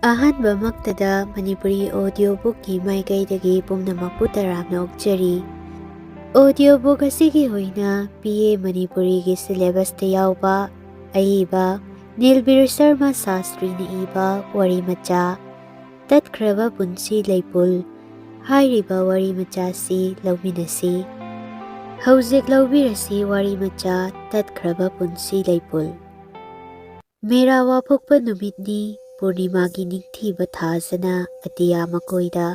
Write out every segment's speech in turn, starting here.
ꯑꯍꯥꯟꯕꯃꯛꯇꯗ Manipuri Audio Book ki maikaidagi pumnamakpu taramna okjari. Audio Book asigi hoina PA Manipuri ki Syllabus ta yauba aiba Nilbir Sharma Shastri na iba wari macha Tatkhraba Punshi Leipul hairiba wari macha si lauminasi. Hauzik laubirasi wari macha Tatkhraba Punshi Leipul. Mera wapokpa numitni Purnimagi ningthiba thasana atiya makoida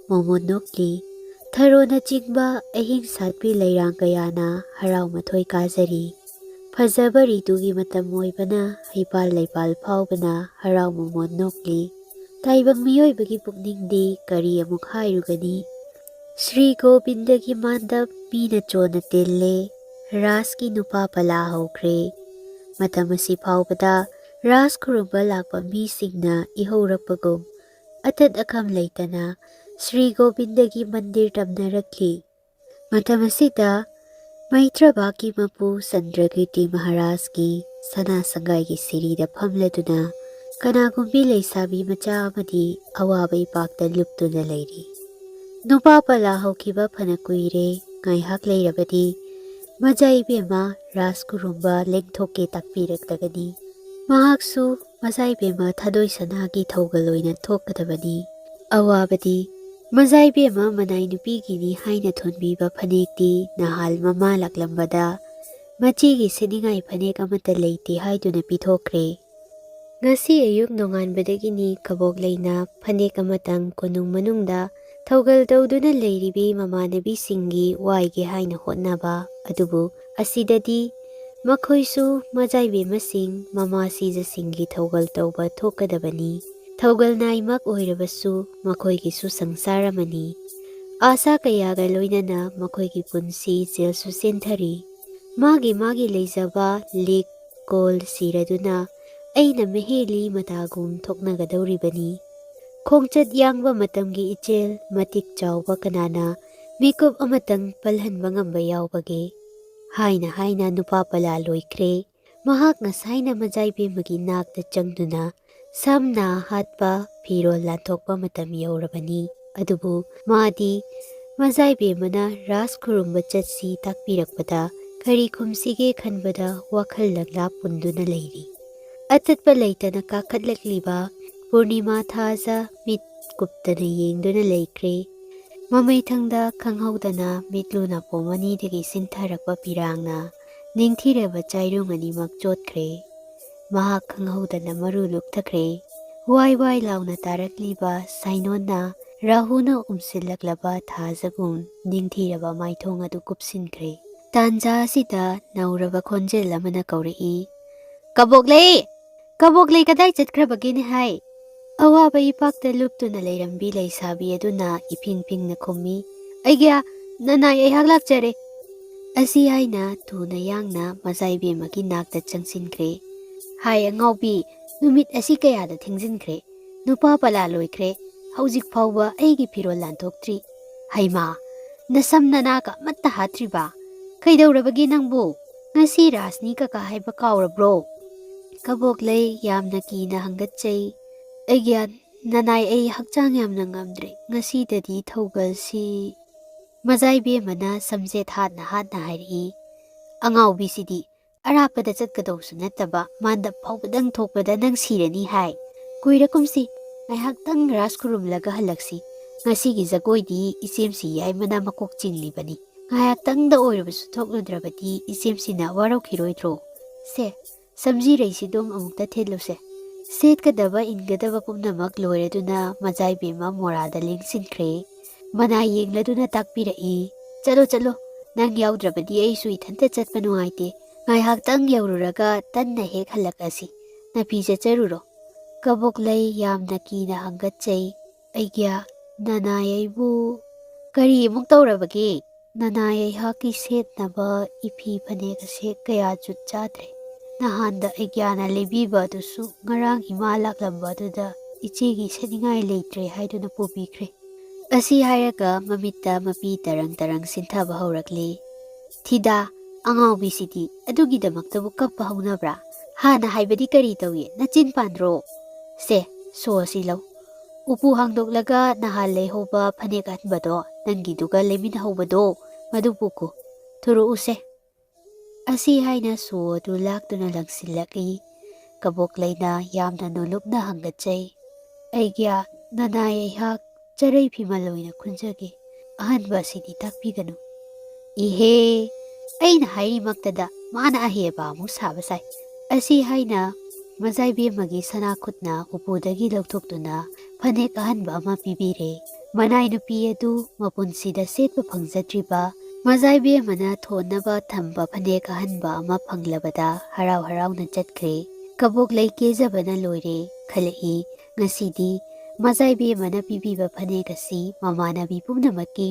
momonokli tharona chingba ahing satpi leirang kayana harau mathoi kajari. Phajaba ritugi matam oibana haipal leipal phaubana harau momonokli taibang miyoibagi pukningdi kari amuk hairugani. Sri Gobindagi mandap mina chona tille raski nupa pala hokre. Matamasi phaubada Ras kurumba lakpa misingna ihaurakpagum atad akam leitana Sri Gobindagi mandir tamnarakli. Matamasita Maitrabaki mapu Sandragiti Maharajki sana sangaigi sirida phamladuna kanagumbi leisabi macha amadi awaba ipakta luptuna leiri. Nupa pala haukiba phanakuire ngaihak leirabadi majaibema ras kurumba lengthoke takpiraktagani. Mahaksu mazaibema thadoi sanagi thogaloina thokadabani. Awabadi mazaibema manai nupigini haina thonbiba phanekti nahal mama laklambada machigi seningai phanek amata leite haiduna pithokre. Ngasi ayuk nonganbadagini kabok leina phanek amatang konung manungda thogal tawduna leiribi mamanabi singi waige haina hotnaba adubu asidadi Makhoisu majaibema sing mama sija singi thogal tawba thokadabani. Thogal naimak oirabasu makhoigisu sangsaramani. Asa kayaga loinana makhoigi punsi jelsu senthari. Magi leizaba lik kol siraduna aina meheli matagum thoknagadawribani. Khongchat yangba matamgi ichel matik chawba kanana mikup amatang palhanba ngamba yawbage. Haina nupa pala loikre. Mahak ngasaina majaibemagi nakta changduna samna hatpa phirol lanthokpa matam yaurabani. Adubu madi majaibemana ras kurumba chatsi takpirakpada kari khumsige khanbada wakhal lagla punduna leiri. Atatpa leitana kakhatlakliba Purnima thaja mit kuptana yengduna leikre. Mamaithangda khanghaudana mitluna pomanidagi sintharakpa pirangna ningthiraba chairung animak chotkre. Mahak khanghaudana maru lukthakre. Wai launa tarakliba sainonna rahuna umsillaklaba thajagun ningthiraba maithong adu kupsinkre. Tanja asida nauraba khonjel amana kaurei. Kaboklei! Kaboklei kadai chatkrabagini hai? Awaba ipakta luptuna leirambi leisabi aduna iping-pingna khummi. Aigya nanai aihak lakjare. Asi haina thuna yangna majaibemagi nakta changsinkre. Hai angaubi numit asi kayada thingjinkre. Nupa pala loikre. Haujik phauba aigi phirol lanthoktri. Haima nasam nanaka amatta hatriba. Kaidaurabagi nangbu. Ngasi rasni kaka haiba kaurabro. Kaboklei yamna kina hangatchai. Aigyan nanai ai hakchang yamna ngamdre ngasidadi thogal si majaibemana samjet hatna hairi. Angaubi sidi arapada chatkadawsu nattaba mandap phawbadang thokpada nang sirani hai. Kuirakumsi ngaihaktang ras kurumlaga halaksi. Ngasigi jagoidi isemsi yaimana makok chinglibani. Ngaihaktangda oirabasu thokludrabadi isemsina waraukiroidro. Se samji reisidong amukta theluse. Setkadaba ingadaba pumnamak loiraduna majaibema morada lengsinkre. Mana yengladuna takpirai. Chalo nang yaudrabadi aisu ithanta chatpa nuaite. Ngaihaktang yaururaga tanna hek halakasi. Napija charuro. Kaboklei yamna kina hangatchai. Aigya nanai aibu kari amuk tawrabage. Nanai aihaki setnaba ipi phaneka sek kaya jut chadre. Nahanda aigyana lebiba adusu ngarang hima laklamba aduda ichegi seningai leitre haiduna pubikre. Asi hairaga mamitta mapi tarang sinthaba haurakle. Thida angaubi sidi adugidamaktabu kappa haunabra. Hana haibadi kari tawi nachin pandro. Se ꯁꯣ ꯑꯁꯤ ꯂꯧ ꯎꯄꯨ ꯍꯥꯡꯗꯣꯛꯂꯒ ꯅꯍꯥꯟ ꯂꯩꯍꯧꯕ ꯐꯅꯦꯛ ꯑꯍꯟꯕꯗꯣ ꯅꯪꯒꯤꯗꯨꯒ ꯂꯩꯃꯤꯟꯅꯍꯧꯕꯗꯣ ꯃꯗꯨ ꯄꯨꯈꯣ ꯊꯨꯔꯛꯎꯁꯦ ꯑꯁꯤ ꯍꯥꯏꯅ ꯁꯣ ꯑꯗꯨ ꯂꯥꯛꯇꯨꯅ ꯂꯪꯁꯤꯜꯂꯛꯏ ꯀꯕꯣꯛꯂꯩꯅ ꯌꯥꯝꯅ ꯅꯣꯂꯨꯞꯅ ꯍꯪꯒꯠꯆꯩ ꯑꯩꯒ꯭ꯌꯥ ꯅꯅꯥꯏ ꯑꯩꯍꯥꯛ ꯆꯔꯩ ꯐꯤꯃꯜ ꯑꯣꯏꯅ ꯈꯨꯟꯖꯒꯦ ꯑꯍꯟꯕ ꯑꯁꯤꯗꯤ ꯇꯥꯛꯄꯤꯒꯅꯨ ꯏꯍꯦ ꯑꯩꯅ ꯍꯥꯏꯔꯤꯃꯛꯇꯗ ꯃꯥꯅ ꯑꯍꯦꯕ ꯑꯃꯨꯛ ꯁꯥꯕ ꯁꯥꯏ ꯑꯁꯤ ꯍꯥꯏꯅ ꯃꯖꯥꯏꯕꯦꯝꯃꯒꯤ ꯁꯅꯥꯈꯨꯠꯅ ꯎꯄꯨꯗꯒꯤ ꯂꯧꯊꯣꯛꯇꯨꯅ ꯐꯅꯦꯛ ꯑꯍꯟꯕ ꯑꯃ ꯄꯤꯕꯤꯔꯦ ꯃꯅꯥꯏ ꯅꯨꯄꯤ ꯑꯗꯨ ꯃꯄꯨꯟꯁꯤꯗ ꯁꯦꯠꯄ ꯐꯪꯖꯗ꯭ꯔꯤꯕ ꯃꯖꯥꯏꯕꯦꯝꯃꯅ ꯊꯣꯟꯅꯕ ꯊꯝꯕ ꯐꯅꯦꯛ ꯑꯍꯟꯕ ꯑꯃ ꯐꯪꯂꯕꯗ ꯍꯔꯥꯎ ꯍꯔꯥꯎꯅ ꯆꯠꯈ꯭ꯔꯦ ꯀꯕꯣꯛꯂꯩ ꯀꯦꯖꯕꯅ ꯂꯣꯏꯔꯦ ꯈꯜꯂꯛꯏ ꯉꯁꯤꯗꯤ ꯃꯖꯥꯏꯕꯦꯝꯃꯅ ꯄꯤꯕꯤꯕ ꯐꯅꯦꯛ ꯑꯁꯤ ꯃꯃꯥꯟꯅꯕꯤ ꯄꯨꯝꯅꯃꯛꯀꯤ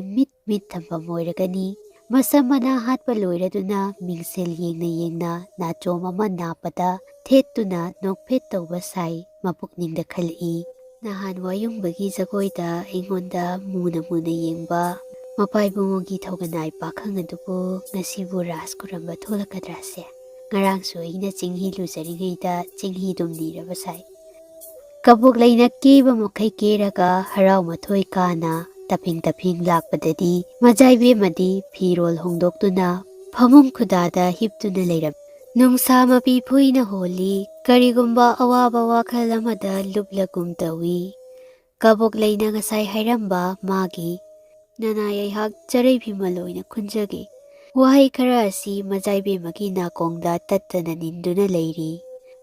ꯃꯤꯠ ꯊꯝꯐꯝ ꯑꯣꯏꯔꯒꯅꯤ ꯃꯁꯝ ꯃꯅꯥ ꯍꯥꯠꯄ ꯂꯣꯏꯔꯗꯨꯅ ꯃꯤꯡꯁꯦꯜ ꯌꯦꯡꯅ ꯌꯦꯡꯅ ꯅꯥꯆꯣꯝ ꯑꯃ ꯅꯥꯞꯄꯗ ꯊꯦꯠꯇꯨꯅ ꯅꯣꯛꯐꯦꯠ ꯇꯧꯕ ꯁꯥꯏ ꯃꯄꯨꯛꯅꯤꯡꯗ ꯈꯜꯂꯛꯏ ꯅꯍꯥꯟ ꯋꯥꯌꯨꯡꯕꯒꯤ ꯖꯒꯣꯏꯗ ꯑꯩꯉꯣꯟꯗ ꯃꯨꯅ ꯃꯨꯅ ꯌꯦꯡꯕ ꯃꯄꯥꯏꯕꯨꯡꯉꯣꯒꯤ ꯊꯧꯒꯅꯥꯏ ꯄꯥꯈꯪ ꯑꯗꯨꯕꯨ ꯉꯁꯤꯕꯨ ꯔꯥꯁ ꯈꯨꯔꯝꯕ ꯊꯣꯛꯂꯛꯀꯗ꯭ꯔꯥꯁꯦ ꯉꯔꯥꯡꯁꯨ ꯑꯩꯅ ꯆꯤꯡꯍꯤ ꯂꯨꯖꯔꯤꯉꯩꯗ ꯆꯤꯡꯍꯤꯗꯨꯝ ꯅꯤꯔꯕ ꯁꯥꯏ ꯀꯕꯣꯛꯂꯩꯅ ꯀꯦꯕ ꯃꯈꯩ ꯀꯦꯔꯒ ꯍꯔꯥꯎ ꯃꯊꯣꯏ ꯀꯥꯅ ꯇꯐꯤꯡ ꯇꯐꯤꯡ ꯂꯥꯛꯄꯗꯗꯤ ꯃꯖꯥꯏꯕꯦꯝꯃꯗꯤ ꯐꯤꯔꯣꯜ ꯍꯣꯡꯗꯣꯛꯇꯨꯅ ꯐꯃꯨꯡ ꯈꯨꯗꯥꯗ ꯍꯤꯞꯇꯨꯅ ꯂꯩꯔꯝꯃꯤ ꯅꯨꯡꯁꯥ ꯃꯄꯤ ꯐꯨꯏꯅ ꯍꯣꯜꯂꯤ ꯀꯔꯤꯒꯨꯝꯕ ꯑꯋꯥꯕ ꯋꯥꯈꯜ ꯑꯃꯗ ꯂꯨꯞꯂꯒꯨꯝ ꯇꯧꯏ ꯀꯕꯣꯛꯂꯩꯅ ꯉꯁꯥꯏ ꯍꯥꯏꯔꯝꯕ ꯃꯥꯒꯤ ꯅꯅꯥꯏ ꯑꯩꯍꯥꯛ ꯆꯔꯩ ꯐꯤꯃꯜ ꯑꯣꯏꯅ ꯈꯨꯟꯖꯒꯦ ꯋꯥꯍꯩ ꯈꯔ ꯑꯁꯤ ꯃꯖꯥꯏꯕꯦꯝꯃꯒꯤ ꯅꯥꯀꯣꯡꯗ ꯇꯠꯇꯅ ꯅꯤꯟꯗꯨꯅ ꯂꯩꯔꯤ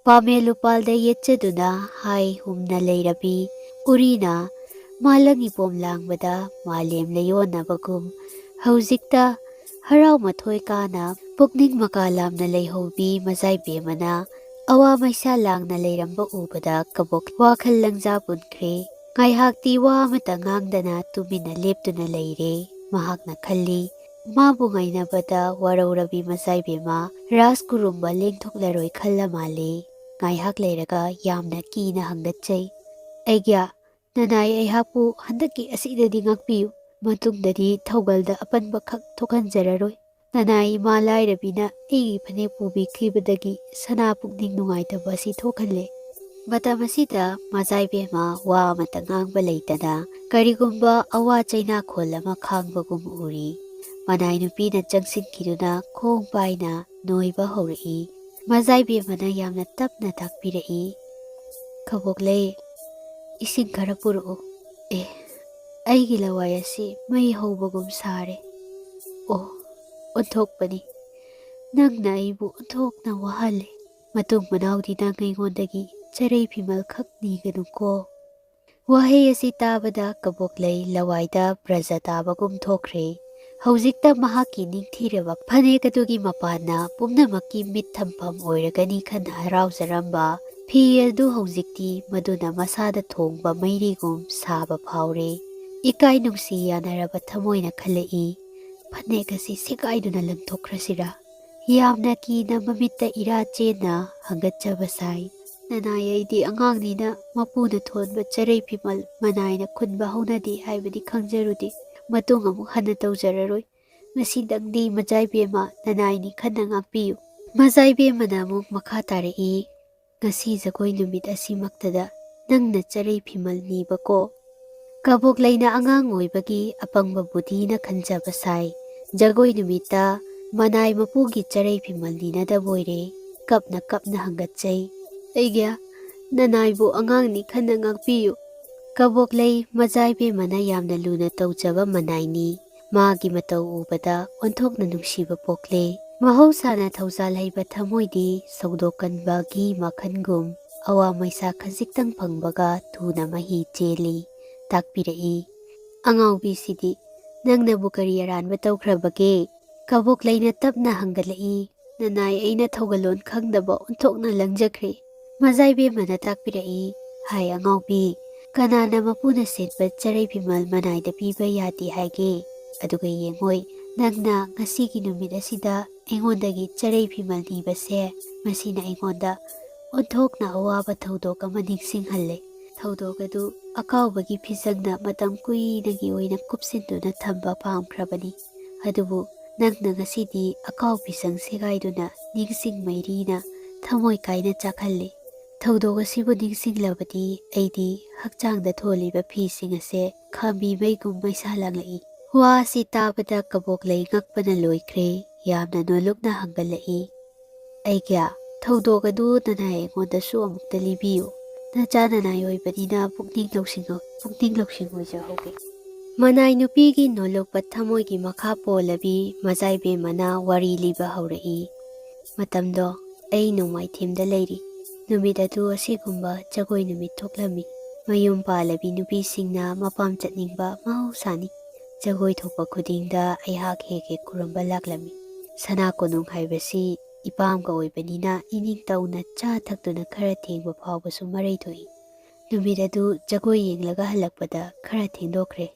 ꯄꯥꯃꯦꯜ ꯂꯨꯄꯥꯜꯗ ꯌꯦꯠꯆꯗꯨꯅ ꯍꯥꯏ ꯍꯨꯝꯅ ꯂꯩꯔꯕꯤ ꯎꯔꯤꯅ ꯃꯥꯂꯪ ꯏꯄꯣꯝ ꯂꯥꯡꯕꯗ ꯃꯥꯂꯦꯝ ꯂꯩꯌꯣꯟꯅꯕꯒꯨꯝ ꯍꯧꯖꯤꯛꯇ ꯍꯔꯥꯎ ꯃꯊꯣꯏ ꯀꯥꯅ ꯄꯨꯛꯅꯤꯡ ꯃꯀꯥ ꯂꯥꯝꯅ ꯂꯩꯍꯧꯕꯤ ꯃꯖꯥꯏꯕꯦꯝꯃꯅ ꯑꯋꯥ ꯃꯩꯁꯥ ꯂꯥꯡꯅ ꯂꯩꯔꯝꯕ ꯎꯕꯗ ꯀꯕꯣꯛ ꯋꯥꯈꯜ ꯂꯪꯖꯥ ꯄꯨꯟꯈ꯭ꯔꯦ ꯉꯥꯏꯍꯥꯛꯇꯤ ꯋꯥ ꯑꯃꯇ ꯉꯥꯡꯗꯅ ꯇꯨꯃꯤꯟꯅ ꯂꯦꯞꯇꯨꯅ ꯂꯩꯔꯦ ꯃꯍꯥꯛꯅ ꯈꯜꯂꯤ ꯃꯥꯕꯨ ꯉꯥꯏꯅꯕꯗ ꯋꯥꯔꯧꯔꯕꯤ ꯃꯖꯥꯏꯕꯦꯝꯃ ꯔꯥꯁ ꯈꯨꯔꯨꯝꯕ ꯂꯦꯡꯊꯣꯛꯂꯔꯣꯏ ꯈꯜꯂ ꯃꯥꯜꯂꯦ ꯉꯥꯏꯍꯥꯛ ꯂꯩꯔꯒ ꯌꯥꯝꯅ ꯀꯤꯅ ꯍꯪꯒꯠꯆꯩ ꯑꯩꯒ꯭ꯌꯥ ꯅꯅꯥꯏ ꯑꯩꯍꯥꯛꯄꯨ ꯍꯟꯗꯛꯀꯤ ꯑꯁꯤꯗꯗꯤ ꯉꯥꯛꯄꯤꯌꯨ ꯃꯇꯨꯡꯗꯗꯤ ꯊꯧꯒꯜꯗ ꯑꯄꯟꯕ ꯈꯛ ꯊꯣꯛꯍꯟꯖꯔꯔꯣꯏ ꯅꯅꯥꯏ ꯏꯃꯥ ꯂꯥꯏꯔꯕꯤꯅ ꯑꯩꯒꯤ ꯐꯅꯦꯛ ꯄꯨꯕꯤꯈꯤꯕꯗꯒꯤ ꯁꯅꯥ ꯄꯨꯛꯅꯤꯡ ꯅꯨꯡꯉꯥꯏꯇꯕ ꯑꯁꯤ ꯊꯣꯛꯍꯜꯂꯦ ꯃꯇꯝ ꯑꯁꯤꯗ ꯃꯖꯥꯏꯕꯦꯝꯃ ꯋꯥ ꯑꯃꯇ ꯉꯥꯡꯕ ꯂꯩꯇꯅ ꯀꯔꯤꯒꯨꯝꯕ ꯑꯋꯥ ꯆꯩꯅꯥꯈꯣꯜ ꯑꯃ ꯈꯥꯡꯕꯒꯨꯝ ꯎꯔꯤ ꯃꯅꯥꯏ ꯅꯨꯄꯤꯅ ꯆꯪꯁꯤꯟꯈꯤꯗꯨꯅ ꯈꯣꯡ ꯄꯥꯏꯅ ꯅꯣꯏꯕ ꯍꯧꯔꯛꯏ ꯃꯖꯥꯏꯕꯦꯝꯃꯅ ꯌꯥꯝꯅ ꯇꯞꯅ ꯇꯥꯛꯄꯤꯔꯛꯏ ꯀꯕꯣꯛꯂꯩ ꯏꯁꯤꯡ ꯈꯔ ꯄꯨꯔꯛꯎ ꯑꯩꯒꯤ ꯂꯋꯥꯏ ꯑꯁꯤ ꯃꯩ ꯍꯧꯕꯒꯨꯝ ꯁꯥꯔꯦ ꯑꯣ ꯑꯣꯟꯊꯣꯛꯄꯅꯤ ꯅꯪꯅ ꯑꯩꯕꯨ ꯑꯣꯟꯊꯣꯛꯅ ꯋꯥꯍꯜꯂꯦ ꯃꯇꯨꯡ ꯃꯅꯥꯎꯗꯤ ꯅꯪ ꯑꯩꯉꯣꯟꯗꯒꯤ ꯆꯔꯩ ꯐꯤꯃꯜ ꯈꯛ ꯅꯤꯒꯅꯨꯀꯣ ꯋꯥꯍꯩ ꯑꯁꯤ ꯇꯥꯕꯗ ꯀꯕꯣꯛꯂꯩ ꯂꯋꯥꯏꯗ ꯕ꯭ꯔꯖ ꯇꯥꯕꯒꯨꯝ ꯊꯣꯛꯈ꯭ꯔꯦ ꯍꯧꯖꯤꯛꯇ ꯃꯍꯥꯛꯀꯤ ꯅꯤꯡꯊꯤꯔꯕ ꯐꯅꯦꯛ ꯑꯗꯨꯒꯤ ꯃꯄꯥꯟꯅ ꯄꯨꯝꯅꯃꯛꯀꯤ ꯃꯤꯠ ꯊꯝꯐꯝ ꯑꯣꯏꯔꯒꯅꯤ ꯈꯟꯅ ꯍꯔꯥꯎꯖꯔꯝꯕ ꯐꯤ ꯑꯗꯨ ꯍꯧꯖꯤꯛꯇꯤ ꯃꯗꯨꯅ ꯃꯁꯥꯗ ꯊꯣꯡꯕ ꯃꯩꯔꯤꯒꯨꯝ ꯁꯥꯕ ꯐꯥꯎꯔꯦ ꯏꯀꯥꯏ ꯅꯨꯡꯁꯤ ꯌꯥꯅꯔꯕ ꯊꯃꯣꯏꯅ ꯈꯜꯂꯛꯏ ꯐꯅꯦꯛ ꯑꯁꯤ ꯁꯦꯒꯥꯏꯗꯨꯅ ꯂꯪꯊꯣꯛꯈ꯭ꯔꯁꯤꯔꯥ ꯌꯥꯝꯅ ꯀꯤꯅ ꯃꯃꯤꯠꯇ ꯏꯔꯥ ꯆꯦꯟꯅ ꯍꯪꯒꯠꯆꯕ ꯁꯥꯏ ꯅꯅꯥꯏ ꯑꯩꯗꯤ ꯑꯉꯥꯡꯅꯤꯅ ꯃꯄꯨꯅ ꯊꯣꯟꯕ ꯆꯔꯩ ꯐꯤꯃꯜ ꯃꯅꯥꯏꯅ ꯈꯨꯟꯕ ꯍꯧꯅꯗꯦ ꯍꯥꯏꯕꯗꯤ ꯈꯪꯖꯔꯨꯗꯦ ꯃꯇꯨꯡ ꯑꯃꯨꯛ ꯍꯟꯅ ꯇꯧꯖꯔꯔꯣꯏ ꯉꯁꯤꯗꯪꯗꯤ ꯃꯖꯥꯏꯕꯦꯝꯃ ꯅꯅꯥꯏꯅꯤ ꯈꯟꯅ ꯉꯥꯛꯄꯤꯌꯨ ꯃꯖꯥꯏꯕꯦꯝꯃꯅ ꯑꯃꯨꯛ ꯃꯈꯥ ꯇꯥꯔꯛꯏ ꯉꯁꯤ ꯖꯒꯣꯏ ꯅꯨꯃꯤꯠ ꯑꯁꯤꯃꯛꯇꯗ ꯅꯪꯅ ꯆꯔꯩ ꯐꯤꯃꯜ ꯅꯤꯕꯀꯣ ꯀꯕꯣꯛꯂꯩꯅ ꯑꯉꯥꯡ ꯑꯣꯏꯕꯒꯤ ꯑꯄꯪꯕ ꯕꯨꯙꯤꯅ ꯈꯟꯖꯕ ꯁꯥꯏ ꯖꯒꯣꯏ ꯅꯨꯃꯤꯠꯇ ꯃꯅꯥꯏ ꯃꯄꯨꯒꯤ ꯆꯔꯩ ꯐꯤꯃꯜ ꯅꯤꯅꯗꯕ ꯑꯣꯏꯔꯦ ꯀꯞꯅ ꯀꯞꯅ ꯍꯪꯒꯠꯆꯩ ꯑꯩꯒ꯭ꯌꯥ ꯅꯅꯥꯏꯕꯨ ꯑꯉꯥꯡꯅꯤ ꯈꯟꯅ ꯉꯥꯛꯄꯤꯌꯨ ꯀꯕꯣꯛꯂꯩ ꯃꯖꯥꯏꯕꯦꯝꯃꯅ ꯌꯥꯝꯅ ꯂꯨꯅ ꯇꯧꯖꯕ ꯃꯅꯥꯏꯅꯤ ꯃꯥꯒꯤ ꯃꯇꯧ ꯎꯕꯗ ꯑꯣꯟꯊꯣꯛꯅ ꯅꯨꯡꯁꯤꯕ ꯄꯣꯛꯂꯦ ꯃꯍꯧꯁꯥꯅ ꯊꯧꯖꯥꯜ ꯍꯩꯕ ꯊꯃꯣꯏꯗꯤ ꯁꯧꯗꯣꯛꯀꯟꯕꯒꯤ ꯃꯈꯟꯒꯨꯝ ꯑꯋꯥ ꯃꯩꯁꯥ ꯈꯖꯤꯛꯇꯪ ꯐꯪꯕꯒ ꯊꯨꯅ ꯃꯍꯤ ꯆꯦꯜꯂꯤ ꯇꯥꯛꯄꯤꯔꯛꯏ ꯑꯉꯥꯎꯕꯤꯁꯤꯗꯤ ꯅꯪꯅꯕꯨ ꯀꯔꯤ ꯑꯔꯥꯟꯕ ꯇꯧꯈ꯭ꯔꯕꯒꯦ ꯀꯕꯣꯛꯂꯩꯅ ꯇꯞꯅ ꯍꯪꯒꯠꯂꯛꯏ ꯅꯅꯥꯏ ꯑꯩꯅ ꯊꯧꯒꯜꯂꯣꯟ ꯈꯪꯗꯕ ꯑꯣꯟꯊꯣꯛꯅ ꯂꯪꯖꯈ꯭ꯔꯦ ꯃꯖꯥꯏꯕꯦꯝꯃꯅ ꯇꯥꯛꯄꯤꯔꯛꯏ ꯍꯥꯏ ꯑꯉꯥꯎꯕꯤ ꯀꯅꯥꯅ ꯃꯄꯨꯅ ꯁꯦꯠꯄ ꯆꯔꯩ ꯐꯤꯃꯜ ꯃꯅꯥꯏꯗ ꯄꯤꯕ ꯌꯥꯗꯦ ꯍꯥꯏꯒꯦ ꯑꯗꯨꯒ ꯌꯦꯡꯉꯣꯏ ꯅꯪꯅ ꯉꯁꯤꯒꯤ ꯅꯨꯃꯤꯠ ꯑꯁꯤꯗ ꯑꯩꯉꯣꯟꯗꯒꯤ ꯆꯔꯩ ꯐꯤꯃꯜ ꯅꯤꯕꯁꯦ ꯃꯁꯤꯅ ꯑꯩꯉꯣꯟꯗ ꯑꯣꯟꯊꯣꯛꯅ ꯑꯋꯥꯕ ꯊꯧꯗꯣꯛ ꯑꯃ ꯅꯤꯡꯁꯤꯡꯍꯜꯂꯦ ꯊꯧꯗꯣꯛ ꯑꯗꯨ ꯑꯀꯥꯎꯕꯒꯤ ꯐꯤꯖꯪꯅ ꯃꯇꯝ ꯀꯨꯏꯅꯒꯤ ꯑꯣꯏꯅ ꯀꯨꯞꯁꯤꯟꯗꯨꯅ ꯊꯝꯕ ꯄꯥꯝꯈ꯭ꯔꯕꯅꯤ ꯑꯗꯨꯕꯨ ꯅꯪꯅ ꯉꯁꯤꯗꯤ ꯑꯀꯥꯎ ꯐꯤꯖꯪ ꯁꯦꯒꯥꯏꯗꯨꯅ ꯅꯤꯡꯁꯤꯡ ꯃꯩꯔꯤꯅ ꯊꯃꯣꯏ ꯀꯥꯏꯅ ꯆꯥꯛꯍꯜꯂꯤ ꯊꯧꯗꯣꯛ ꯑꯁꯤꯕꯨ ꯅꯤꯡꯁꯤꯡꯂꯕꯗꯤ ꯑꯩꯗꯤ ꯍꯛꯆꯥꯡꯗ ꯊꯣꯜꯂꯤꯕ ꯐꯤꯁꯤꯡ ꯑꯁꯦ ꯈꯥꯝꯕꯤ ꯃꯩꯒꯨꯝ ꯃꯩꯁꯥ ꯂꯥꯡꯂꯛꯏ꯫ ꯋꯥ ꯑꯁꯤ ꯇꯥꯕꯗ ꯀꯕꯣꯛꯂꯩ ꯉꯛꯄꯅ ꯂꯣꯏꯈ꯭ꯔꯦ, ꯌꯥꯝꯅ ꯅꯣꯜꯂꯨꯛꯅ ꯍꯪꯒꯠꯂꯛꯏ꯫ ꯑꯩꯒ꯭ꯌꯥ, ꯊꯧꯗꯣꯛ ꯑꯗꯨ ꯅꯅꯥꯏ ꯑꯩꯉꯣꯟꯗꯁꯨ ꯑꯃꯨꯛꯇ ꯂꯤꯕꯤꯌꯨ꯫ ꯅꯆꯥ ꯅꯅꯥꯏ ꯑꯣꯏꯕꯅꯤꯅ ꯄꯨꯛꯅꯤꯡ ꯂꯧꯁꯤꯡ ꯑꯣꯏꯖꯍꯧꯒꯦ꯫ ꯃꯅꯥꯏ ꯅꯨꯄꯤꯒꯤ ꯅꯣꯜꯂꯨꯛꯄ ꯊꯃꯣꯏꯒꯤ ꯃꯈꯥ ꯄꯣꯜꯂꯕꯤ ꯃꯖꯥꯏꯕꯦꯝꯃꯅ ꯋꯥꯔꯤ ꯂꯤꯕ ꯍꯧꯔꯛꯏ꯫ ꯃꯇꯝꯗꯣ ꯑꯩ ꯅꯣꯡꯃꯥꯏꯊꯦꯝꯗ ꯂꯩꯔꯤ꯫ ꯅꯨꯃꯤꯠ ꯑꯗꯨ ꯑꯁꯤꯒꯨꯝꯕ ꯖꯒꯣꯏ ꯅꯨꯃꯤꯠ ꯊꯣꯛꯂꯝꯃꯤ꯫ ꯃꯌꯨꯝ ꯄꯥꯜꯂꯕꯤ ꯅꯨꯄꯤꯁꯤꯡꯅ ꯃꯄꯥꯝ ꯆꯠꯅꯤꯡꯕ ꯃꯍꯧꯁꯥꯅꯤ꯫ ꯖꯒꯣꯏ ꯊꯣꯛꯄ ꯈꯨꯗꯤꯡꯗ ꯑꯩꯍꯥꯛ ꯍꯦꯛ ꯍꯦꯛ ꯈꯨꯔꯨꯝꯕ ꯂꯥꯛꯂꯝꯃꯤ꯫ ꯁꯅꯥ ꯀꯣꯅꯨꯡ ꯍꯥꯏꯕꯁꯤ ꯏꯄꯥꯝꯒ ꯑꯣꯏꯕꯅꯤꯅ ꯏꯅꯤꯡ ꯇꯧꯅ ꯆꯥ ꯊꯛꯇꯨꯅ ꯈꯔ ꯊꯦꯡꯕ ꯐꯥꯎꯕꯁꯨ ꯃꯔꯩ ꯊꯣꯛꯏ꯫ ꯅꯨꯃꯤꯠ ꯑꯗꯨ ꯖꯒꯣꯏ ꯌꯦꯡꯂꯒ ꯍꯜꯂꯛꯄꯗ ꯈꯔ ꯊꯦꯡꯗꯣꯛꯈ꯭ꯔꯦ꯫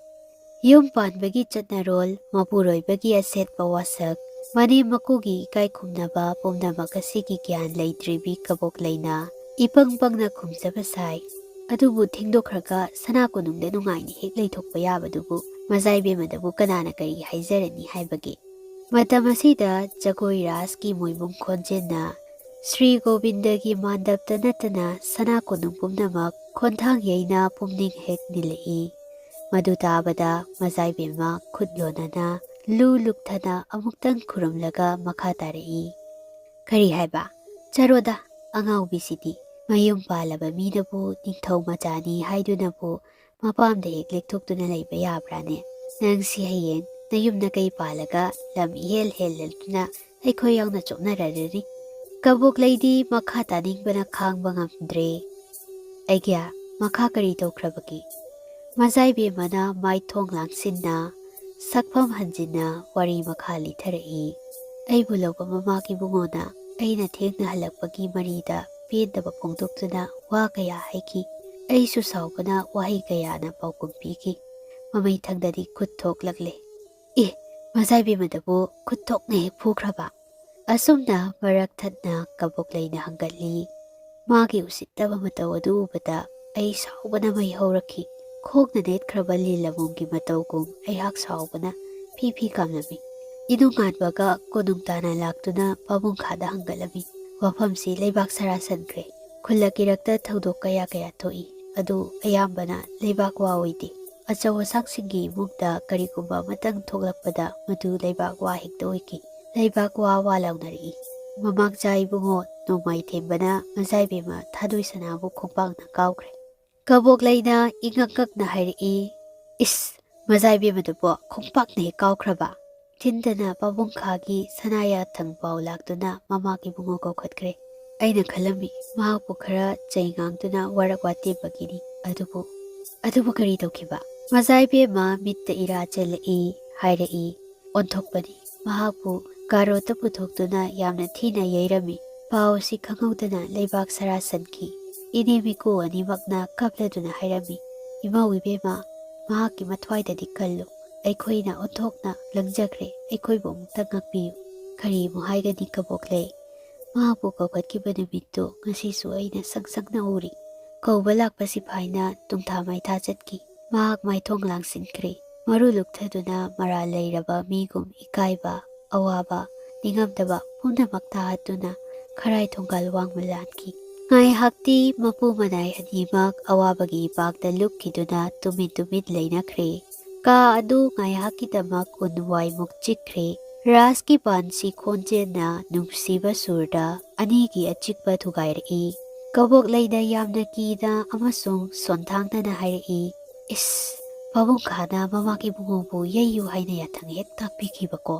ꯌꯨꯝ ꯄꯥꯟꯕꯒꯤ ꯆꯠꯅꯔꯣꯜ, ꯃꯄꯨꯔꯣꯏꯕꯒꯤ ꯑꯁꯦꯠꯄ ꯋꯥꯁꯛ, ꯃꯅꯦꯝ ꯃꯀꯨꯒꯤ ꯏꯀꯥꯏ ꯈꯨꯝꯅꯕ ꯄꯨꯝꯅꯃꯛ ꯑꯁꯤꯒꯤ ꯒ꯭ꯌꯥꯟ ꯂꯩꯇ꯭ꯔꯤꯕꯤ ꯀꯕꯣꯛꯂꯩꯅ ꯏꯄꯪ ꯄꯪꯅ ꯈꯨꯝꯖꯕ ꯁꯥꯏ꯫ ꯑꯗꯨꯕꯨ ꯊꯦꯡꯗꯣꯛꯈ꯭ꯔꯒ ꯁꯅꯥ ꯀꯣꯅꯨꯡꯗ ꯅꯨꯡꯉꯥꯏꯅ ꯍꯦꯛ ꯂꯩꯊꯣꯛꯄ ꯌꯥꯕꯗꯨꯕꯨ ꯃꯖꯥꯏꯕꯦꯝꯃꯗꯕꯨ ꯀꯅꯥꯅ ꯀꯔꯤ ꯍꯥꯏꯖꯔꯅꯤ ꯍꯥꯏꯕꯒꯦ꯫ ꯃꯇꯝ ꯑꯁꯤꯗ ꯖꯒꯣꯏ ꯔꯥꯁꯀꯤ ꯃꯣꯏꯕꯨꯡ ꯈꯣꯟꯖꯦꯜꯅ శ్రీ ꯒꯣꯕꯤꯟꯗꯒꯤ ꯃꯥꯟꯗꯞꯇ ꯅꯠꯇꯅ ꯁꯅꯥ ꯀꯣꯅꯨꯡ ꯄꯨꯝꯅꯃꯛ ꯈꯣꯟꯊꯥꯡ ꯌꯩꯅ ꯄꯨꯝꯅꯤꯡ ꯍꯦꯛ ꯅꯤꯜꯂꯛꯏ꯫ ꯃꯗꯨ ꯇꯥꯕꯗ ꯃꯖꯥꯏꯕꯦꯝꯃ ꯈꯨꯠ ꯂꯣꯟꯅꯅ ꯂꯨ ꯂꯨꯛꯊꯅ ꯑꯃꯨꯛꯇꯪ ꯈꯨꯔꯨꯝꯂꯒ ꯃꯈꯥ ꯇꯥꯔꯛꯏ꯫ ꯀꯔꯤ ꯍꯥꯏꯕ? ꯆꯔꯣꯗ, ꯑꯉꯥꯎꯕꯤꯁꯤꯗꯤ ꯃꯌꯨꯝ ꯄꯥꯜꯂꯕ ꯃꯤꯅꯕꯨ ꯅꯤꯡꯊꯧ ꯃꯆꯥꯅꯤ ꯍꯥꯏꯗꯨꯅꯕꯨ ꯃꯄꯥꯝꯗ ꯍꯦꯛ ꯂꯦꯛꯊꯣꯛꯇꯨꯅ ꯂꯩꯕ ꯌꯥꯕ꯭ꯔꯥꯅꯦ? ꯅꯪꯁꯤ ꯍꯌꯦꯡ ꯅꯌꯨꯝꯅ ꯀꯩ ꯄꯥꯜꯂꯒ ꯂꯝ ꯏꯍꯦꯜ ꯍꯦꯜꯂꯗꯨꯅ ꯑꯩꯈꯣꯏ ꯌꯥꯎꯅ ꯆꯣꯞꯅꯔꯔꯅꯤ꯫ ꯀꯕꯣꯛꯂꯩꯗꯤ ꯃꯈꯥ ꯇꯥꯅꯤꯡꯕꯅ ꯈꯥꯡꯕ ꯉꯝꯗ꯭ꯔꯦ꯫ ꯑꯩꯒ꯭ꯌꯥ, ꯃꯈꯥ ꯀꯔꯤ ꯇꯧꯈ꯭ꯔꯕꯒꯦ? ꯃꯖꯥꯏꯕꯦꯝꯃꯅ ꯃꯥꯏꯊꯣꯡ ꯂꯥꯡꯁꯤꯟꯅ ꯁꯛꯐꯝ ꯍꯟꯖꯤꯟꯅ ꯋꯥꯔꯤ ꯃꯈꯥ ꯂꯤꯊꯔꯛꯏ꯫ ꯑꯩꯕꯨ ꯂꯧꯕ ꯃꯃꯥꯒꯤ ꯕꯨꯡꯉꯣꯅ ꯑꯩꯅ ꯊꯦꯡꯅ ꯍꯜꯂꯛꯄꯒꯤ ꯃꯔꯤꯗ ꯄꯦꯟꯗꯕ ꯐꯣꯡꯗꯣꯛꯇꯨꯅ ꯋꯥ ꯀꯌꯥ ꯍꯥꯏꯈꯤ꯫ ꯑꯩꯁꯨ ꯁꯥꯎꯕꯅ ꯋꯥꯍꯩ ꯀꯌꯥꯅ ꯄꯥꯎꯈꯨꯝ ꯄꯤꯈꯤ꯫ ꯃꯃꯩꯊꯪꯗꯗꯤ ꯈꯨꯠ ꯊꯣꯛꯂꯛꯂꯦ꯫ ꯑꯦ, ꯃꯖꯥꯏꯕꯦꯝꯃꯗꯕꯨ ꯈꯨꯠ ꯊꯣꯛꯅ ꯍꯦꯛ ꯐꯨꯈ꯭ꯔꯕ? ꯑꯁꯨꯝꯅ ꯃꯔꯛ ꯊꯠꯅ ꯀꯕꯣꯛꯂꯩꯅ ꯍꯪꯒꯠꯂꯤ꯫ ꯃꯥꯒꯤ ꯎꯁꯤꯠꯇꯕ ꯃꯇꯧ ꯑꯗꯨ ꯎꯕꯗ ꯑꯩ ꯁꯥꯎꯕꯅ ꯃꯩ ꯍꯧꯔꯛꯈꯤ꯫ ꯈꯣꯡꯅ ꯅꯦꯠꯈ꯭ꯔꯕ ꯂꯤꯟ ꯂꯝꯣꯡꯒꯤ ꯃꯇꯧꯒꯨꯝ ꯑꯩꯍꯥꯛ ꯁꯥꯎꯕꯅ ꯐꯤ ꯐꯤ ꯀꯥꯝꯂꯝꯃꯤ꯫ ꯏꯅꯨꯡꯉꯥꯟꯕꯒ ꯀꯣꯅꯨꯡ ꯇꯥꯅ ꯂꯥꯛꯇꯨꯅ ꯄꯥꯕꯨꯡꯈꯥꯗ ꯍꯪꯒꯠꯂꯝꯃꯤ꯫ ꯋꯥꯐꯝꯁꯤ ꯂꯩꯕꯥꯛ ꯁꯔꯥꯁꯟꯈ꯭ꯔꯦ꯫ ꯈꯨꯜꯂꯛ ꯏꯔꯛꯇ ꯊꯧꯗꯣꯛ ꯀꯌꯥ ꯊꯣꯛꯏ, ꯑꯗꯨ ꯑꯌꯥꯝꯕꯅ ꯂꯩꯕꯥꯛ ꯋꯥ ꯑꯣꯏꯗꯦ꯫ ꯑꯆꯧ ꯑꯁꯥꯡꯁꯤꯡꯒꯤ ꯏꯃꯨꯡꯗ ꯀꯔꯤꯒꯨꯝꯕ ꯑꯃꯇꯪ ꯊꯣꯛꯂꯛꯄꯗ ꯃꯗꯨ ꯂꯩꯕꯥꯛ ꯋꯥ ꯍꯦꯛꯇ ꯑꯣꯏꯈꯤ꯫ ꯂꯩꯕꯥꯛ ꯋꯥ ꯂꯥꯎꯅꯔꯛꯏ꯫ ꯃꯃꯥꯡꯆꯥ ꯏꯕꯨꯡꯉꯣ ꯅꯣꯡꯃꯥꯏꯊꯦꯝꯕꯅ ꯃꯖꯥꯏꯕꯦꯝꯃ ꯊꯥꯗꯣꯏ ꯁꯅꯥꯕꯨ ꯈꯣꯡꯄꯥꯛꯅ ꯀꯥꯎꯈ꯭ꯔꯦ꯫ ꯀꯕꯣꯛꯂꯩꯅ ꯏꯉꯛ ꯉꯛꯅ ꯍꯥꯏꯔꯛꯏ꯫ ꯏꯁ, ꯃꯖꯥꯏꯕꯦꯝꯃꯗꯨꯕꯣ ꯈꯣꯡꯄꯥꯛꯅ ꯍꯦꯛ ꯀꯥꯎꯈ꯭ꯔꯕ? ꯊꯤꯟꯗꯅ ꯄꯥꯕꯨꯡꯈꯥꯒꯤ ꯁꯅꯥꯌꯥꯊꯪ ꯄꯥꯎ ꯂꯥꯛꯇꯨꯅ ꯃꯃꯥꯒꯤ ꯕꯨꯡꯉꯣ ꯀꯧꯈꯠꯈ꯭ꯔꯦ꯫ ꯑꯩꯅ ꯈꯜꯂꯝꯃꯤ ꯃꯍꯥꯛꯄꯨ ꯈꯔ ꯆꯩ ꯉꯥꯡꯗꯨꯅ ꯋꯥꯔꯛ ꯋꯥꯇꯦꯝꯕꯒꯤꯅꯤ꯫ ꯑꯗꯨꯕꯨ ꯀꯔꯤ ꯇꯧꯈꯤꯕ? ꯃꯖꯥꯏꯕꯦꯝꯃ ꯃꯤꯠꯇ ꯏꯔꯥ ꯆꯦꯜꯂꯛꯏ, ꯍꯥꯏꯔꯛꯏ꯫ ꯑꯣꯟꯊꯣꯛꯄꯅꯤ, ꯃꯍꯥꯛꯄꯨ ꯀꯥꯔꯣꯠꯇ ꯄꯨꯊꯣꯛꯇꯨꯅ ꯌꯥꯝꯅ ꯊꯤꯅ ꯌꯩꯔꯝꯃꯤ꯫ ꯄꯥꯎ ꯑꯁꯤ ꯈꯪꯍꯧꯗꯅ ꯂꯩꯕꯥꯛ ꯁꯔꯥ ꯁꯟꯈꯤ꯫ ꯏꯅꯦꯝ ꯏꯀꯨ ꯑꯅꯤꯃꯛꯅ ꯀꯞꯂꯗꯨꯅ ꯍꯥꯏꯔꯝꯃꯤ꯫ ꯏꯃꯧ ꯏꯕꯦꯝꯃ, ꯃꯍꯥꯛꯀꯤ ꯃꯊ꯭ꯋꯥꯏꯗꯗꯤ ꯀꯜꯂꯨ꯫ ꯑꯩꯈꯣꯏꯅ ꯑꯣꯟꯊꯣꯛꯅ ꯂꯪꯖꯈ꯭ꯔꯦ, ꯑꯩꯈꯣꯏꯕꯨ ꯑꯃꯨꯛꯇ ꯉꯥꯛꯄꯤꯌꯨ꯫ ꯀꯔꯤꯃꯨꯛ ꯍꯥꯏꯒꯅꯤ ꯀꯕꯣꯛꯂꯩ? ꯃꯍꯥꯛꯄꯨ ꯀꯧꯈꯠꯈꯤꯕ ꯅꯨꯃꯤꯠꯇꯨ ꯉꯁꯤꯁꯨ ꯑꯩꯅ ꯁꯪꯁꯪꯅ ꯎꯔꯤ꯫ ꯀꯧꯕ ꯂꯥꯛꯄ ꯁꯤꯐꯥꯏꯅ ꯇꯨꯡꯊꯥ ꯃꯩꯊꯥ ꯆꯠꯈꯤ꯫ ꯃꯍꯥꯛ ꯃꯥꯏꯊꯣꯡ ꯂꯥꯡꯁꯤꯟꯈ꯭ꯔꯦ꯫ ꯃꯔꯨ ꯂꯨꯛꯊꯗꯨꯅ ꯃꯔꯥꯜ ꯂꯩꯔꯕ ꯃꯤꯒꯨꯝ ꯏꯀꯥꯏꯕ, ꯑꯋꯥꯕ, ꯅꯤꯡꯉꯝꯗꯕ ꯄꯨꯝꯅꯃꯛ ꯇꯥꯍꯠꯇꯨꯅ ꯈꯔꯥꯏ ꯊꯣꯡꯒꯥꯜ ꯋꯥꯡꯃ ꯂꯥꯟꯈꯤ꯫ ꯉꯥꯏꯍꯥꯛꯇꯤ ꯃꯄꯨ ꯃꯅꯥꯏ ꯑꯅꯤꯃꯛ ꯑꯋꯥꯕꯒꯤ ꯏꯄꯥꯛꯇ ꯂꯨꯞꯈꯤꯗꯨꯅ ꯇꯨꯃꯤꯟ ꯂꯩꯅꯈ꯭ꯔꯦ꯫ ꯀꯥ ꯑꯗꯨ ꯉꯥꯏꯍꯥꯛꯀꯤꯗꯃꯛ ꯎꯟ ꯋꯥꯏꯃꯨꯛ ꯆꯤꯛꯈ꯭ꯔꯦ꯫ ꯔꯥꯁꯀꯤ ꯄꯥꯟꯁꯤ ꯈꯣꯟꯖꯦꯜꯅ ꯅꯨꯡꯁꯤꯕ ꯁꯨꯔꯗ ꯑꯅꯤꯒꯤ ꯑꯆꯤꯛꯄ ꯊꯨꯒꯥꯏꯔꯛꯏ꯫ ꯀꯕꯣꯛꯂꯩꯅ ꯌꯥꯝꯅ ꯀꯤꯅ ꯑꯃꯁꯨꯡ ꯁꯣꯟꯊꯥꯡꯅꯅ ꯍꯥꯏꯔꯛꯏ꯫ ꯏꯁ, ꯄꯥꯕꯨꯡꯈꯥꯅ ꯃꯃꯥꯒꯤ ꯕꯨꯡꯉꯣꯕꯨ ꯌꯩꯌꯨ ꯍꯥꯏꯅ ꯌꯥꯊꯪ ꯍꯦꯛ ꯇꯥꯛꯄꯤꯈꯤꯕꯀꯣ꯫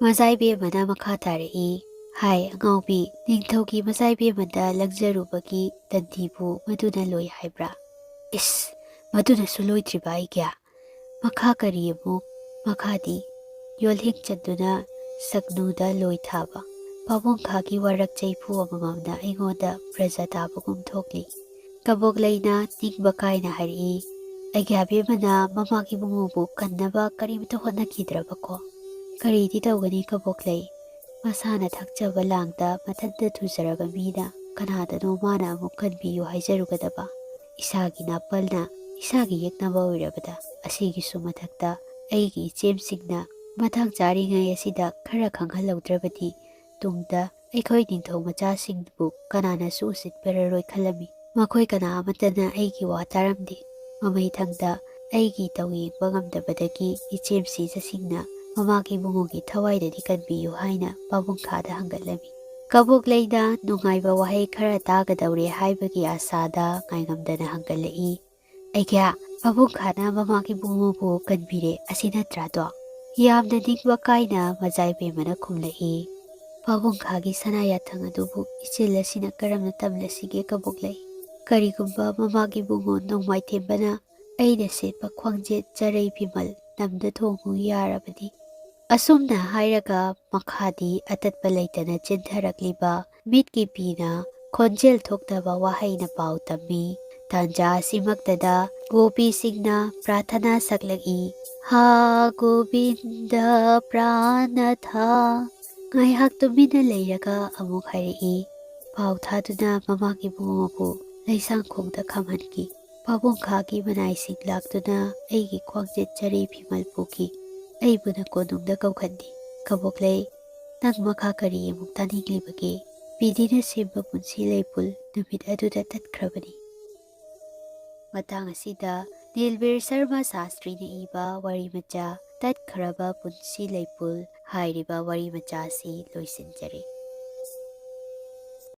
ꯃꯖꯥꯏꯕꯦꯝꯃꯅ ꯃꯈꯥ ꯇꯥꯔꯛꯏ꯫ ꯍꯥꯏ ꯑꯉꯥꯎꯕꯤ, ꯅꯤꯡꯊꯧꯒꯤ ꯃꯆꯥꯏꯕꯦꯝꯃꯗ ꯂꯪꯖꯔꯨꯕꯒꯤ ꯗꯟꯗꯤꯕꯨ ꯃꯗꯨꯅ ꯂꯣꯏ ꯍꯥꯏꯕ꯭ꯔꯥ? ꯏꯁ, ꯃꯗꯨꯅꯁꯨ ꯂꯣꯏꯗ꯭ꯔꯤꯕ ꯑꯩꯒ꯭ꯌꯥ? ꯃꯈꯥ ꯀꯔꯤ ꯑꯃꯨꯛ? ꯃꯈꯥꯗꯤ ꯌꯣꯜꯍꯤꯡ ꯆꯟꯗꯨꯅ ꯁꯛꯅꯨꯗ ꯂꯣꯏ ꯊꯥꯕ ꯄꯥꯕꯨꯡꯈꯥꯒꯤ ꯋꯥꯔꯛ ꯆꯩꯐꯨ ꯑꯃꯃꯝꯅ ꯑꯩꯉꯣꯟꯗ ꯄ꯭ꯔꯖꯥ ꯇꯥꯕꯒꯨꯝ ꯊꯣꯛꯂꯤ꯫ ꯀꯕꯣꯛꯂꯩꯅ ꯅꯤꯡꯕ ꯀꯥꯏꯅ ꯍꯥꯏꯔꯛꯏ꯫ ꯑꯩꯒ꯭ꯌꯥꯕꯦꯝꯃꯅ ꯃꯃꯥꯒꯤ ꯕꯨꯡꯉꯣꯕꯨ ꯀꯟꯅꯕ ꯀꯔꯤꯃꯇ ꯍꯣꯠꯅꯈꯤꯗ꯭ꯔꯕꯀꯣ? ꯀꯔꯤꯗꯤ ꯇꯧꯒꯅꯤ ꯀꯕꯣꯛꯂꯩ, ꯃꯁꯥꯅ ꯊꯛꯆꯕ ꯂꯥꯡꯗ ꯃꯊꯟꯇ ꯊꯨꯖꯔꯕ ꯃꯤꯅ ꯀꯅꯥꯗꯅꯣ ꯃꯥꯅ ꯑꯃꯨꯛ ꯀꯟꯕꯤꯌꯨ ꯍꯥꯏꯖꯔꯨꯒꯗꯕ? ꯏꯁꯥꯒꯤ ꯅꯥꯄꯜꯅ ꯏꯁꯥꯒꯤ ꯌꯦꯛꯅꯕ ꯑꯣꯏꯔꯕꯗ ꯑꯁꯤꯒꯤꯁꯨ ꯃꯊꯛꯇ ꯑꯩꯒꯤ ꯏꯆꯦꯝꯁꯤꯡꯅ ꯃꯇꯥꯡ ꯆꯥꯔꯤꯉꯩ ꯑꯁꯤꯗ ꯈꯔ ꯈꯪꯍꯜꯍꯧꯗ꯭ꯔꯕꯗꯤ ꯇꯨꯡꯗ ꯑꯩꯈꯣꯏ ꯅꯤꯡꯊꯧ ꯃꯆꯥꯁꯤꯡꯕꯨ ꯀꯅꯥꯅꯁꯨ ꯎꯁꯤꯠꯄꯤꯔꯔꯣꯏ ꯈꯜꯂꯝꯃꯤ꯫ ꯃꯈꯣꯏ ꯀꯅꯥ ꯑꯃꯠꯇꯅ ꯑꯩꯒꯤ ꯋꯥ ꯇꯥꯔꯝꯗꯦ꯫ ꯃꯃꯩꯊꯪꯗ ꯑꯩꯒꯤ ꯏꯇꯧ ꯌꯦꯡꯕ ꯉꯝꯗꯕꯗꯒꯤ ꯏꯆꯦꯝ ꯁꯤꯖꯁꯤꯡꯅ ꯃꯃꯥꯒꯤ ꯏꯕꯨꯡꯉꯣꯒꯤ ꯊꯋꯥꯏꯗꯗꯤ ꯀꯟꯕꯤꯌꯨ ꯍꯥꯏꯅ ꯄꯥꯕꯨꯡꯈꯥꯗ ꯍꯪꯒꯠꯂꯝꯃꯤ꯫ ꯀꯕꯣꯛꯂꯩꯅ ꯅꯨꯡꯉꯥꯏꯕ ꯋꯥꯍꯩ ꯈꯔ ꯇꯥꯒꯗꯧꯔꯦ ꯍꯥꯏꯕꯒꯤ ꯑꯁꯥꯗ ꯉꯥꯏꯉꯝꯗꯅ ꯍꯪꯒꯠꯂꯛꯏ꯫ ꯑꯩꯒ꯭ꯌꯥ, ꯄꯥꯕꯨꯡꯈꯥꯅ ꯃꯃꯥꯒꯤ ꯏꯕꯨꯡꯉꯣꯕꯨ ꯀꯟꯕꯤꯔꯦ ꯑꯁꯤ ꯅꯠꯇ꯭ꯔꯥꯗꯣ? ꯌꯥꯝꯅ ꯅꯤꯡꯕ ꯀꯥꯏꯅ ꯃꯖꯥꯏꯕꯦꯝꯃꯅ ꯈꯨꯝꯂꯛꯏ꯫ ꯄꯥꯕꯨꯡꯈꯥꯒꯤ ꯁꯅꯥ ꯌꯥꯊꯪ ꯑꯗꯨꯕꯨ ꯏꯆꯦꯜ ꯑꯁꯤꯅ ꯀꯔꯝꯅ ꯇꯝꯂꯁꯤꯒꯦ ꯀꯕꯣꯛꯂꯩ? ꯀꯔꯤꯒꯨꯝꯕ ꯃꯃꯥꯒꯤ ꯏꯕꯨꯡꯉꯣ ꯅꯣꯡꯃꯥꯏꯊꯦꯝꯕꯅ ꯑꯩꯅ ꯁꯦꯠꯄ ꯈ꯭ꯋꯥꯡꯖꯦꯠ ꯆꯔꯩ ꯐꯤꯃꯜ ꯅꯝꯗ ꯊꯣꯡꯉꯨ ꯌꯥꯔꯕꯗꯤ? ꯑꯁꯨꯝꯅ ꯍꯥꯏꯔꯒ ꯃꯈꯥꯗꯤ ꯑꯇꯠꯄ ꯂꯩꯇꯅ ꯆꯦꯟꯊꯔꯛꯂꯤꯕ ꯃꯤꯠꯀꯤ ꯄꯤꯅ ꯈꯣꯟꯖꯦꯜ ꯊꯣꯛꯇꯕ ꯋꯥꯍꯩꯅ ꯄꯥꯎ ꯇꯝꯃꯤ꯫ ꯇꯥꯟꯖꯥ ꯑꯁꯤꯃꯛꯇꯗ ꯒꯣꯄꯤꯁꯤꯡꯅ ꯄ꯭ꯔꯥꯊꯅꯥ ꯁꯛꯂꯛꯏ꯫ ꯍꯥ ꯒꯣꯕꯤꯟꯗ ꯄ꯭ꯔꯥꯅꯊꯥ꯫ ꯉꯥꯏꯍꯥꯛ ꯇꯨꯃꯤꯟꯅ ꯂꯩꯔꯒ ꯑꯃꯨꯛ ꯍꯥꯏꯔꯛꯏ꯫ ꯄꯥꯎ ꯊꯥꯗꯨꯅ ꯃꯃꯥꯒꯤ ꯏꯕꯨꯡꯉꯣꯕꯨ ꯂꯩꯁꯥꯡꯈꯣꯡꯗ ꯈꯥꯝꯍꯟꯈꯤ꯫ ꯄꯥꯕꯨꯡꯈꯥꯒꯤ ꯃꯅꯥꯏꯁꯤꯡ ꯂꯥꯛꯇꯨꯅ ꯑꯩꯒꯤ ꯈ꯭ꯋꯥꯡꯖꯦꯠ ꯆꯔꯩ ꯐꯤꯃꯜ ꯄꯨꯈꯤ꯫ ꯑꯩꯕꯨꯅ ꯀꯣꯅꯨꯡꯗ ꯀꯧꯈꯠꯂꯤ꯫ ꯀꯕꯣꯛꯂꯩ, ꯅꯪ ꯃꯈꯥ ꯀꯔꯤ ꯑꯃꯨꯛ ꯇꯥꯅꯤꯡꯂꯤꯕꯒꯦ? ꯄꯤꯗꯤꯅ ꯁꯦꯝꯕ ꯄꯨꯟꯁꯤ ꯂꯩꯄꯨꯜ ꯅꯨꯃꯤꯠ ꯑꯗꯨꯗ ꯇꯠꯈ꯭ꯔꯕꯅꯤ꯫ ꯃꯇꯥꯡ ꯑꯁꯤꯗ ꯅꯤꯜꯕꯤꯔ ꯁꯔꯃ ꯁꯥꯁꯇ꯭ꯔꯤꯅ ꯏꯕ ꯋꯥꯔꯤꯃꯆꯥ ꯇꯠꯈ꯭ꯔꯕ ꯄꯨꯟꯁꯤ ꯂꯩꯄꯨꯜ ꯍꯥꯏꯔꯤꯕ ꯋꯥꯔꯤꯃꯆꯥ ꯑꯁꯤ ꯂꯣꯏꯁꯤꯟꯖꯔꯦ꯫